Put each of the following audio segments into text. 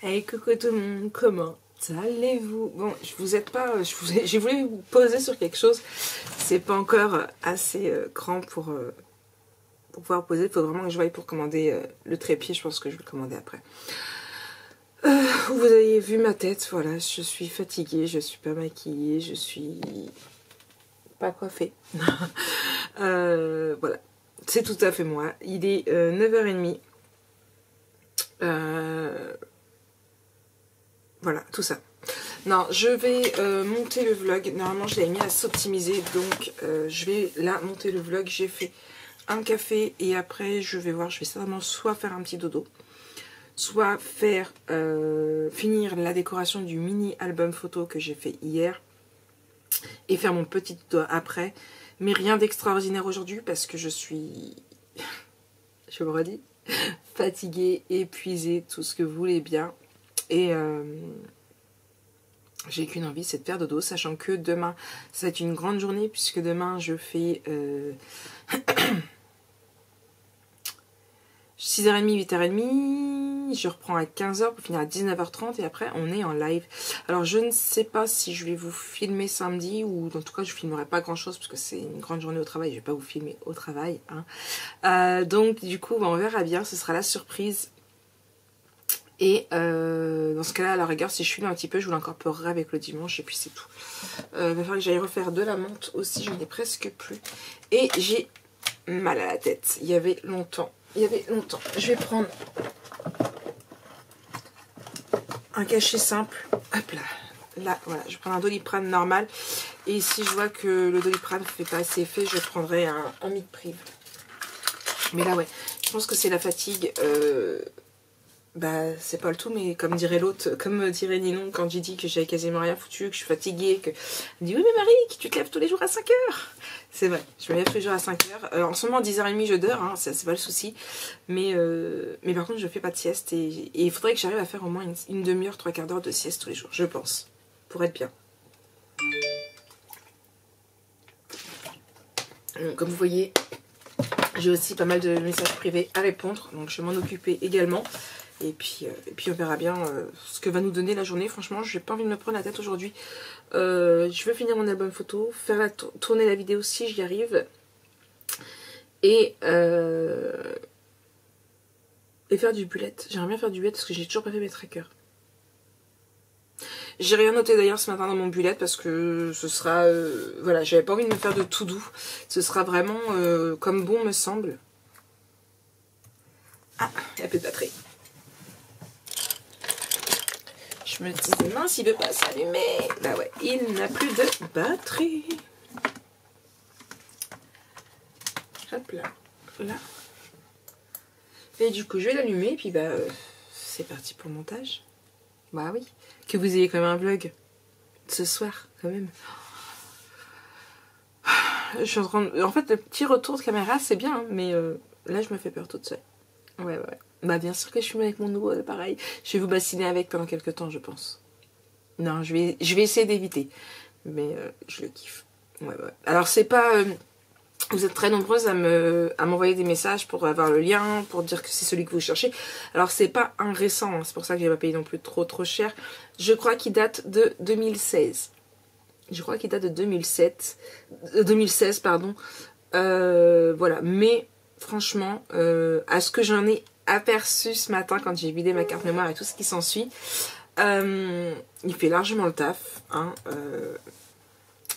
Hey coucou tout le monde, comment allez-vous? Bon, j'ai voulu vous poser sur quelque chose, c'est pas encore assez grand pour pouvoir poser, il faut vraiment que je vaille pour commander le trépied, je pense que je vais le commander après. Vous avez vu ma tête, voilà, je suis fatiguée, je suis pas maquillée, je suis pas coiffée. Voilà, c'est tout à fait moi, il est 9h30. Voilà, tout ça. Non, je vais monter le vlog. Normalement, je l'avais mis à s'optimiser. Donc, je vais là monter le vlog. J'ai fait un café et après, je vais voir. Je vais certainement soit faire un petit dodo, soit faire finir la décoration du mini album photo que j'ai fait hier et faire mon petit dodo après. Mais rien d'extraordinaire aujourd'hui parce que je suis, je me redis, fatiguée, épuisée, tout ce que vous voulez bien. Et j'ai qu'une envie, c'est de faire dodo, sachant que demain, ça va être une grande journée, puisque demain, je fais 6h30, 8h30, je reprends à 15h pour finir à 19h30, et après, on est en live. Alors, je ne sais pas si je vais vous filmer samedi, ou en tout cas, je ne filmerai pas grand-chose, parce que c'est une grande journée au travail, je ne vais pas vous filmer au travail. Hein. Donc, du coup, on verra bien, ce sera la surprise. Et dans ce cas-là, à la rigueur, si je filme un petit peu, je vous l'incorporerai avec le dimanche et puis c'est tout. Va falloir que j'aille refaire de la menthe aussi, j'en ai presque plus. Et j'ai mal à la tête, il y avait longtemps. Je vais prendre un cachet simple. Hop là. Là, voilà, je prends un Doliprane normal. Et si je vois que le Doliprane ne fait pas assez effet, je prendrai un Midpriv. Mais là, ouais, je pense que c'est la fatigue. Bah, c'est pas le tout, mais comme dirait l'autre, comme dirait Ninon quand j'ai dit que j'avais quasiment rien foutu, que je suis fatiguée, que... Elle dit, oui mais Marie, tu te lèves tous les jours à 5h. C'est vrai, je me lève tous les jours à 5h. En ce moment, 10h30, je dors, hein, c'est pas le souci. Mais par contre, je fais pas de sieste et il faudrait que j'arrive à faire au moins une demi-heure, 3/4 d'heure de sieste tous les jours, je pense, pour être bien. Comme vous voyez, j'ai aussi pas mal de messages privés à répondre, donc je vais m'en occuper également. Et puis on verra bien ce que va nous donner la journée. Franchement, j'ai pas envie de me prendre la tête aujourd'hui. Je veux finir mon album photo, faire tourner la vidéo si j'y arrive. Et faire du bullet. J'aimerais bien faire du bullet parce que j'ai toujours pas fait mes trackers. J'ai rien noté d'ailleurs ce matin dans mon bullet parce que ce sera... voilà, j'avais pas envie de me faire de tout doux. Ce sera vraiment comme bon me semble. Ah, il y a plus de batterie. Je me dis, mince, il veut pas s'allumer. Bah ouais, il n'a plus de batterie. Hop là, là. Et du coup, je vais l'allumer. Et puis, bah, c'est parti pour le montage. Bah oui. Que vous ayez quand même un vlog ce soir, quand même. Je suis en train de... En fait, le petit retour de caméra, c'est bien. Hein, mais là, je me fais peur toute seule. Ouais. Bah bien sûr que je filme avec mon nouveau appareil. Je vais vous bassiner avec pendant quelques temps, je pense. Non, je vais essayer d'éviter. Mais je le kiffe. Ouais. Alors c'est pas... vous êtes très nombreuses à m'envoyer des messages pour avoir le lien, pour dire que c'est celui que vous cherchez. Alors c'est pas un récent, hein, c'est pour ça que j'ai pas payé non plus trop cher. Je crois qu'il date de 2016. Je crois qu'il date de 2016, pardon. Voilà, mais franchement, à ce que j'en ai aperçu ce matin quand j'ai vidé ma carte mémoire et tout ce qui s'ensuit, il fait largement le taf, hein,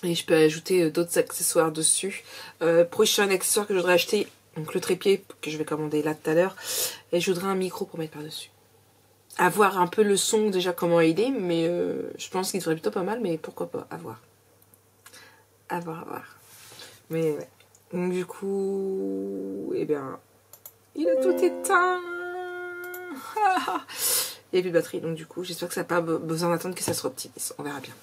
et je peux ajouter d'autres accessoires dessus. Prochain accessoire que je voudrais acheter, donc le trépied que je vais commander là tout à l'heure, et je voudrais un micro pour mettre par dessus. À voir un peu le son déjà comment il est, mais je pense qu'il devrait plutôt pas mal, mais pourquoi pas, à voir. À voir. Mais ouais. Donc du coup, eh bien, il a tout éteint. Il n'y a plus de batterie, donc du coup, j'espère que ça n'a pas besoin d'attendre que ça se optimise. On verra bien.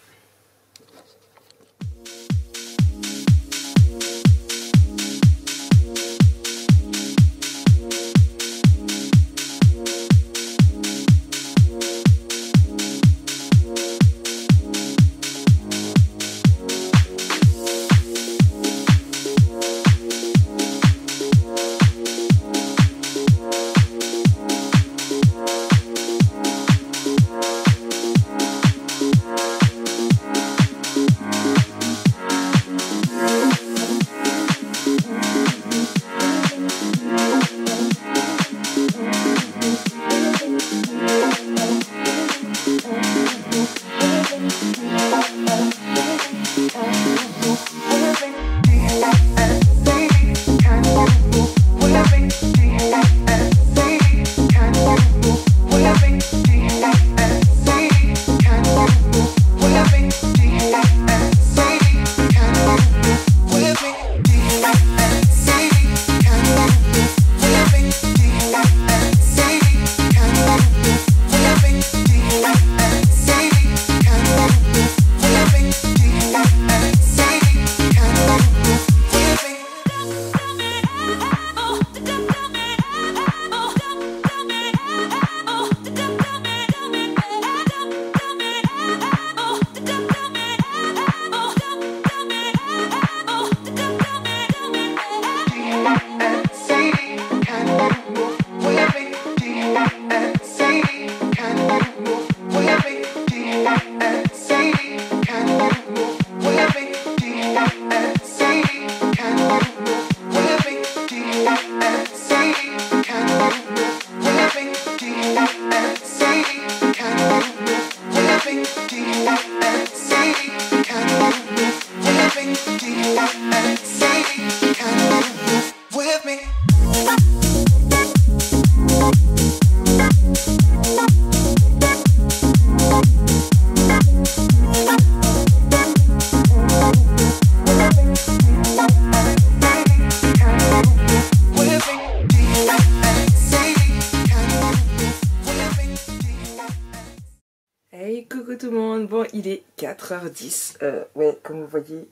Donc bon, il est 4h10. Ouais, comme vous voyez,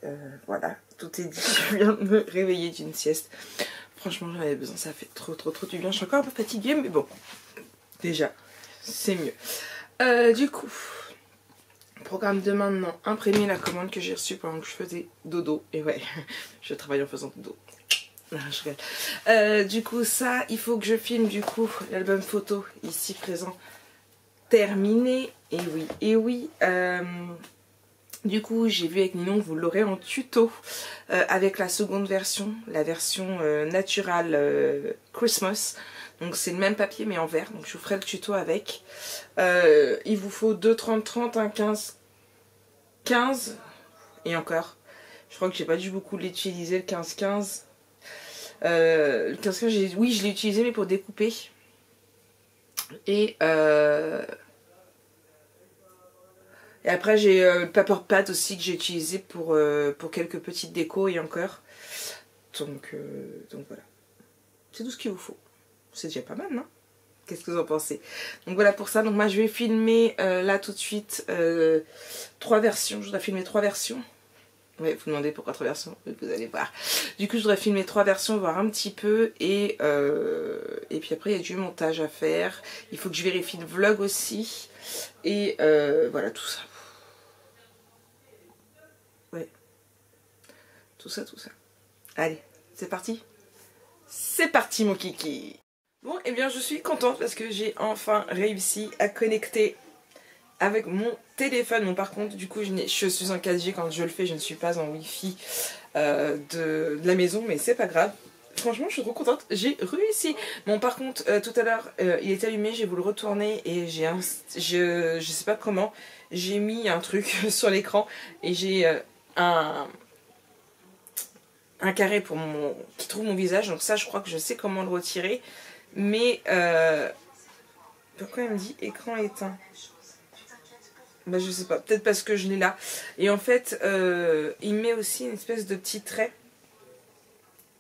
voilà, tout est dit. Je viens de me réveiller d'une sieste. Franchement, j'en avais besoin, ça fait trop du bien. Je suis encore un peu fatiguée, mais bon, déjà, c'est mieux. Du coup, programme de maintenant, imprimer la commande que j'ai reçue pendant que je faisais dodo. Et ouais, je travaille en faisant dodo. Non, je rigole. Du coup, ça, il faut que je filme du coup l'album photo ici présent terminé. Et oui. Du coup, j'ai vu avec Ninon, vous l'aurez en tuto avec la seconde version, la version Natural Christmas. Donc c'est le même papier mais en vert, donc je vous ferai le tuto avec. Il vous faut 2 30-30, un 15-15 et encore. Je crois que j'ai pas dû beaucoup l'utiliser le 15-15. Le 15-15, oui je l'ai utilisé mais pour découper. Et après j'ai le paper pad aussi que j'ai utilisé pour quelques petites décos et encore. Donc voilà. C'est tout ce qu'il vous faut. C'est déjà pas mal, non? Qu'est-ce que vous en pensez? Donc voilà pour ça. Donc moi je vais filmer là tout de suite 3 versions. Je dois filmer 3 versions. Ouais, vous demandez pourquoi 3 versions, vous allez voir. Du coup je dois filmer 3 versions, voir un petit peu. Et puis après il y a du montage à faire. Il faut que je vérifie le vlog aussi. Et voilà tout ça. Ouais. Tout ça. Allez, c'est parti. C'est parti mon kiki. Bon, et bien je suis contente parce que j'ai enfin réussi à connecter avec mon téléphone. Bon, par contre, du coup, je suis en 4G quand je le fais, je ne suis pas en Wi-Fi de la maison, mais c'est pas grave. Franchement, je suis trop contente, j'ai réussi. Bon, par contre, tout à l'heure, il est allumé, j'ai voulu le retourner et je sais pas comment, j'ai mis un truc sur l'écran et j'ai un carré pour qui trouve mon visage. Donc ça, je crois que je sais comment le retirer. Mais pourquoi il me dit écran éteint? Bah je sais pas, peut-être parce que je l'ai là. Et en fait, il met aussi une espèce de petit trait.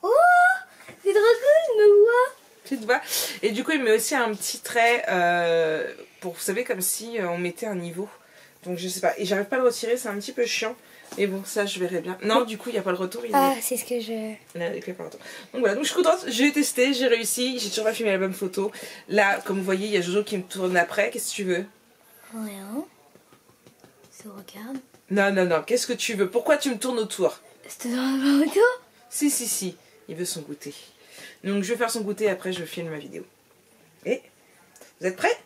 Oh, c'est trop cool, je me vois. Tu te vois? Et du coup, il met aussi un petit trait pour, vous savez, comme si on mettait un niveau. Donc je sais pas. Et j'arrive pas à le retirer, c'est un petit peu chiant. Mais bon, ça je verrai bien. Non, du coup, il n'y a pas le retour. C'est ce que je... Là, avec les retour. Donc voilà, donc je suis contente, j'ai testé, j'ai réussi, j'ai toujours pas filmé l'album photo. Là, comme vous voyez, il y a Jojo qui me tourne après, qu'est-ce que tu veux? Rien. Se regarde. Non, qu'est-ce que tu veux? Pourquoi tu me tournes autour? C'est dans la photo? Si, il veut son goûter. Donc je vais faire son goûter, après je filme ma vidéo. Et, vous êtes prêts?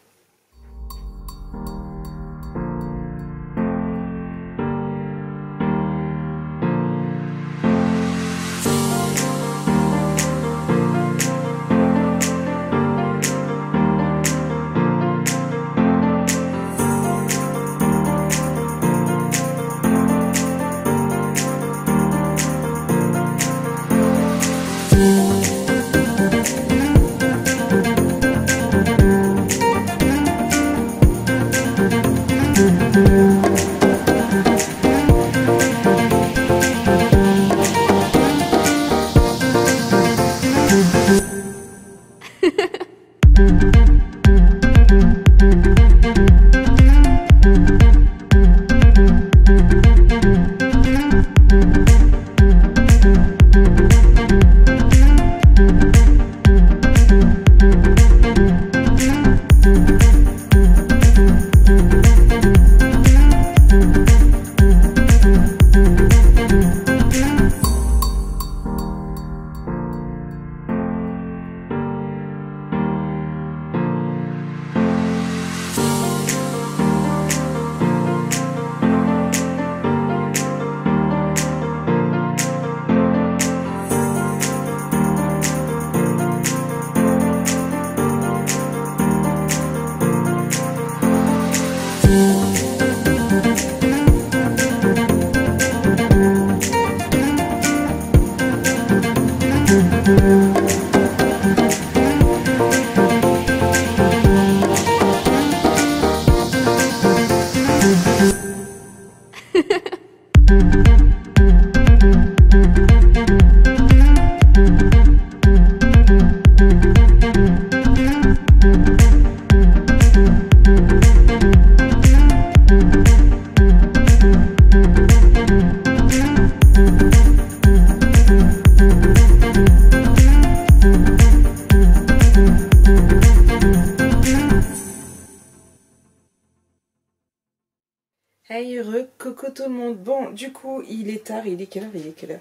Coco tout le monde. Bon, du coup, il est tard. Il est quelle heure?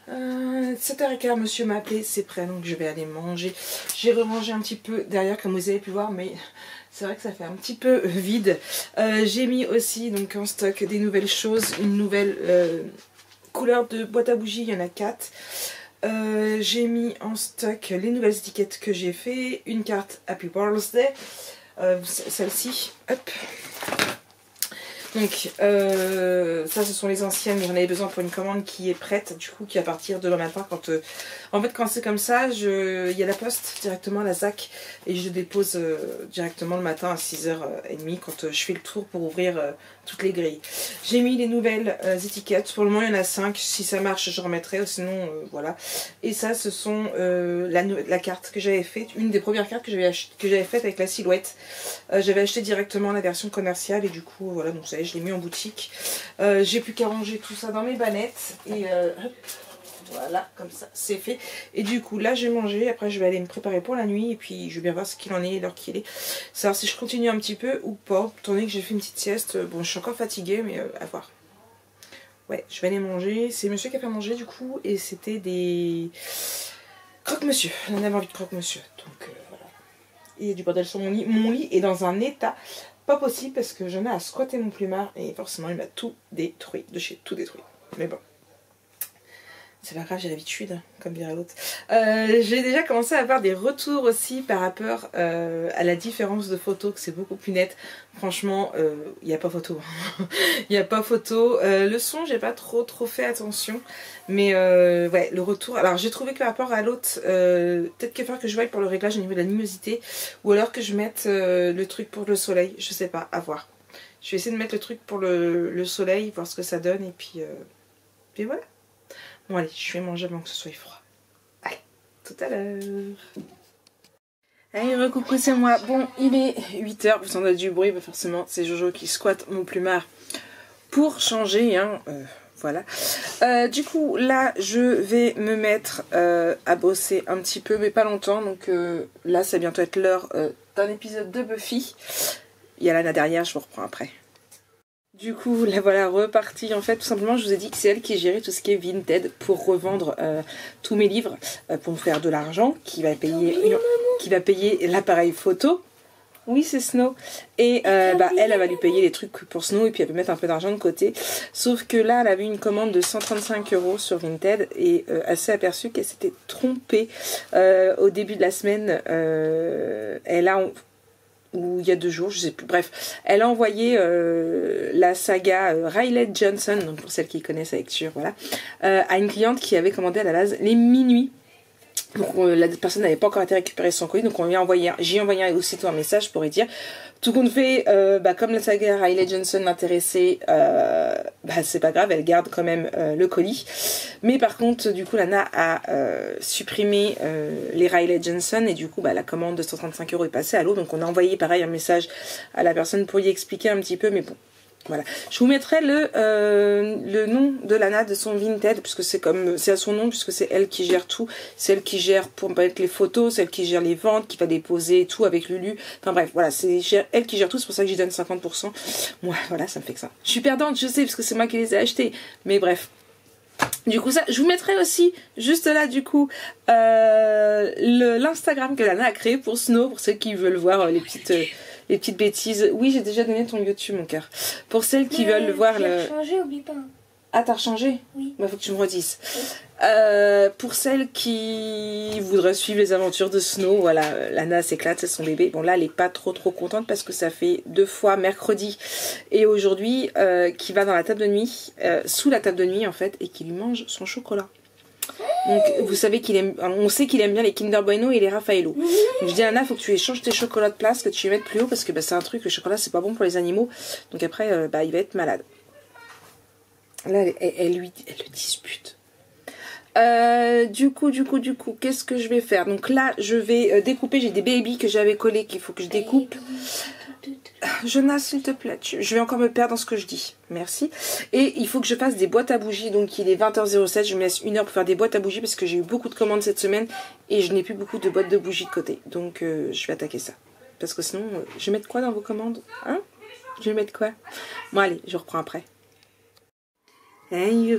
7h15, monsieur m'a appelé, c'est prêt, donc je vais aller manger. J'ai remangé un petit peu derrière, comme vous avez pu voir, mais c'est vrai que ça fait un petit peu vide. J'ai mis aussi donc en stock des nouvelles choses, une nouvelle couleur de boîte à bougies, il y en a 4. J'ai mis en stock les nouvelles étiquettes que j'ai fait, une carte Happy Birthday, celle-ci, hop. Donc ça ce sont les anciennes, j'en avais besoin pour une commande qui est prête, du coup qui va partir demain matin quand en fait quand c'est comme ça, il y a la poste directement à la ZAC et je dépose directement le matin à 6h30 quand je fais le tour pour ouvrir toutes les grilles. J'ai mis les nouvelles étiquettes, pour le moment il y en a 5, si ça marche je remettrai, sinon voilà. Et ça ce sont la carte que j'avais faite, une des premières cartes que j'avais faite avec la silhouette. J'avais acheté directement la version commerciale et du coup voilà, donc ça y est, je l'ai mis en boutique. J'ai plus qu'à ranger tout ça dans mes bannettes et hop, voilà, comme ça c'est fait. Et du coup là j'ai mangé, après je vais aller me préparer pour la nuit et puis je vais bien voir ce qu'il en est et l'heure qu'il est. Savoir si je continue un petit peu ou pas, étant donné que j'ai fait une petite sieste. Bon, je suis encore fatiguée mais à voir. Ouais, je vais aller manger. C'est monsieur qui a fait manger du coup et c'était des croque-monsieur. On avait envie de croque-monsieur, donc voilà. Il y a du bordel sur mon lit. Mon lit est dans un état pas possible parce que j'en ai à squatter mon plumard et forcément il m'a tout détruit, de chez tout détruit. Mais bon, c'est pas grave, j'ai l'habitude, comme dirait l'autre. J'ai déjà commencé à avoir des retours aussi par rapport à la différence de photos, que c'est beaucoup plus net. Franchement, il n'y a pas photo. Il n'y a pas photo. Le son, j'ai pas trop fait attention. Mais ouais, le retour. Alors j'ai trouvé que par rapport à l'autre, peut-être qu'il va falloir que je voie pour le réglage au niveau de la luminosité. Ou alors que je mette le truc pour le soleil. Je sais pas, à voir. Je vais essayer de mettre le truc pour le soleil, voir ce que ça donne. Et puis voilà. Bon allez, je vais manger avant que ce soit froid. Allez, tout à l'heure. Allez, recouper c'est moi. Bon, il est 8h, vous entendez du bruit, bah forcément c'est Jojo qui squatte mon plumard pour changer, hein. Voilà. Du coup, là, je vais me mettre à bosser un petit peu, mais pas longtemps. Donc là, ça va bientôt être l'heure d'un épisode de Buffy. Il y a Lana derrière, je vous reprends après. Du coup, la voilà repartie. En fait, tout simplement, je vous ai dit que c'est elle qui gérait tout ce qui est Vinted pour revendre tous mes livres pour me faire de l'argent, qui va payer l'appareil photo. Oui, c'est Snow. Et bah, elle va lui payer les trucs pour Snow et puis elle va mettre un peu d'argent de côté. Sauf que là, elle avait une commande de 135 € sur Vinted et elle s'est aperçue qu'elle s'était trompée au début de la semaine. Elle a... ou il y a 2 jours, je sais plus, bref, elle a envoyé la saga Riley Johnson, donc pour celles qui connaissent la lecture, voilà, à une cliente qui avait commandé à la base les minuit. Donc la personne n'avait pas encore été récupérer son colis, donc j'ai envoyé aussitôt un message pour lui dire tout compte fait, comme la saga Riley Johnson l'intéressait, c'est pas grave, elle garde quand même le colis. Mais par contre, du coup, Lana a supprimé les Riley Johnson et du coup, la commande de 135 € est passée à l'eau. Donc on a envoyé pareil un message à la personne pour y expliquer un petit peu, mais bon. Voilà, je vous mettrai le nom de Lana de son Vinted puisque c'est à son nom puisque c'est elle qui gère tout, c'est elle qui gère pour mettre les photos, c'est elle qui gère les ventes, qui va déposer tout avec Lulu. Enfin bref, voilà, c'est elle qui gère tout, c'est pour ça que j'y donne 50%. Moi, voilà, ça me fait que ça. Je suis perdante, je sais, parce que c'est moi qui les ai achetés, mais bref. Du coup, ça, je vous mettrai aussi, juste là, du coup, l'Instagram que Lana a créé pour Snow, pour ceux qui veulent voir les petites bêtises. Oui, j'ai déjà donné ton YouTube, mon cœur. Pour celles qui veulent voir J'ai changé, oublie pas. Ah, t'as rechangé? Oui. Faut que tu me redises. Pour celles qui voudraient suivre les aventures de Snow, voilà, Lana s'éclate, c'est son bébé. Bon, là, elle est pas trop contente parce que ça fait 2 fois mercredi et aujourd'hui qui va dans la table de nuit, sous la table de nuit en fait, et qui lui mange son chocolat. Donc vous savez on sait qu'il aime bien les Kinder Bueno et les Raffaello. Donc je dis à Anna, faut que tu échanges tes chocolats de place, que tu les mettes plus haut parce que c'est un truc, le chocolat c'est pas bon pour les animaux. Donc après il va être malade. Là elle le dispute. Du coup, qu'est-ce que je vais faire? Donc là je vais découper, j'ai des babies que j'avais collés qu'il faut que je découpe. Jonas, s'il te plaît, je vais encore me perdre dans ce que je dis. Merci. Et il faut que je fasse des boîtes à bougies. Donc il est 20h07. Je me laisse 1 heure pour faire des boîtes à bougies parce que j'ai eu beaucoup de commandes cette semaine et je n'ai plus beaucoup de boîtes de bougies de côté. Donc je vais attaquer ça. Parce que sinon, je vais mettre quoi dans vos commandes? Hein? Je vais mettre quoi? Bon allez, je reprends après. Hey,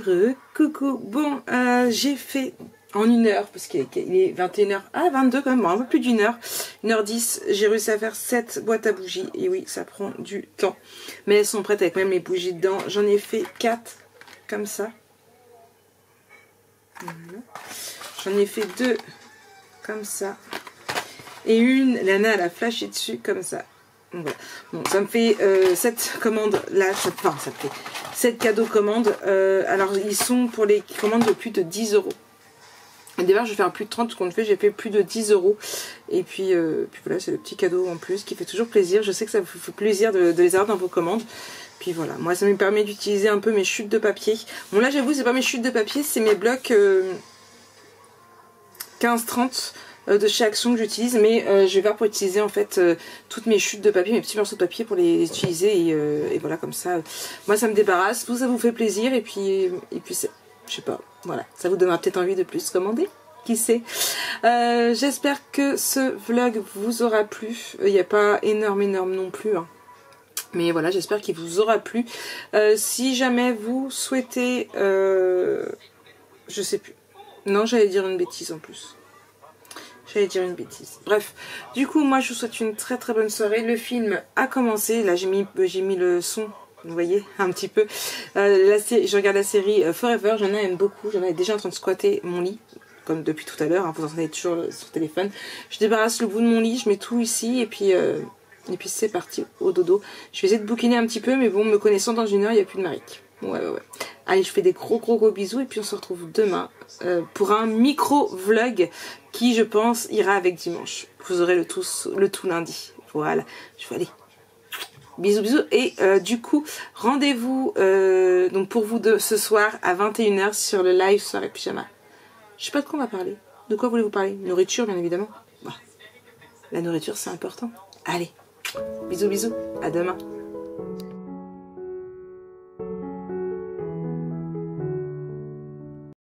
coucou. Bon, j'ai fait en 1 heure, parce qu'il est 21h, 22 quand même, bon, un peu plus d'1 heure, 1h10, j'ai réussi à faire 7 boîtes à bougies, et oui, ça prend du temps, mais elles sont prêtes avec même les bougies dedans, j'en ai fait 4, comme ça, voilà. J'en ai fait 2, comme ça, et une, Lana elle a flashé dessus, comme ça. Donc voilà. Bon, ça me fait 7 commandes là, enfin ça me fait 7 cadeaux commandes. Alors ils sont pour les commandes de plus de 10 euros. Au départ je vais faire plus de 30, ce qu'on fait, j'ai fait plus de 10 euros. Et puis voilà, c'est le petit cadeau en plus qui fait toujours plaisir. Je sais que ça vous fait plaisir de les avoir dans vos commandes. Puis voilà, moi ça me permet d'utiliser un peu mes chutes de papier. Bon là j'avoue c'est pas mes chutes de papier, c'est mes blocs 15-30 de chez Action que j'utilise, mais je vais voir pour utiliser en fait toutes mes chutes de papier, mes petits morceaux de papier pour les utiliser et voilà comme ça. Moi ça me débarrasse, tout ça vous fait plaisir et puis c'est, je sais pas, voilà, ça vous donnera peut-être envie de plus commander, qui sait. J'espère que ce vlog vous aura plu, il n'y a pas énorme non plus, hein. Mais voilà, j'espère qu'il vous aura plu. Si jamais vous souhaitez, je sais plus, non j'allais dire une bêtise en plus. J'allais dire une bêtise. Bref, du coup, moi, je vous souhaite une très très bonne soirée. Le film a commencé. Là, j'ai mis le son, vous voyez, un petit peu. Je regarde la série Forever. J'en aime beaucoup. J'en ai déjà en train de squatter mon lit, comme depuis tout à l'heure. Hein, vous entendez toujours sur le téléphone. Je débarrasse le bout de mon lit, je mets tout ici et puis c'est parti au dodo. Je vais essayer de bouquiner un petit peu, mais bon, me connaissant dans 1 heure, il n'y a plus de Maric. Ouais. Allez, je fais des gros bisous et puis on se retrouve demain pour un micro vlog qui, je pense, ira avec dimanche. Vous aurez le tout lundi. Voilà, je vais aller. Bisous et du coup, rendez-vous donc pour vous deux ce soir à 21h sur le live soirée pyjama. Je sais pas de quoi on va parler. De quoi voulez-vous parler? Nourriture, bien évidemment. Bah, la nourriture, c'est important. Allez, bisous, à demain.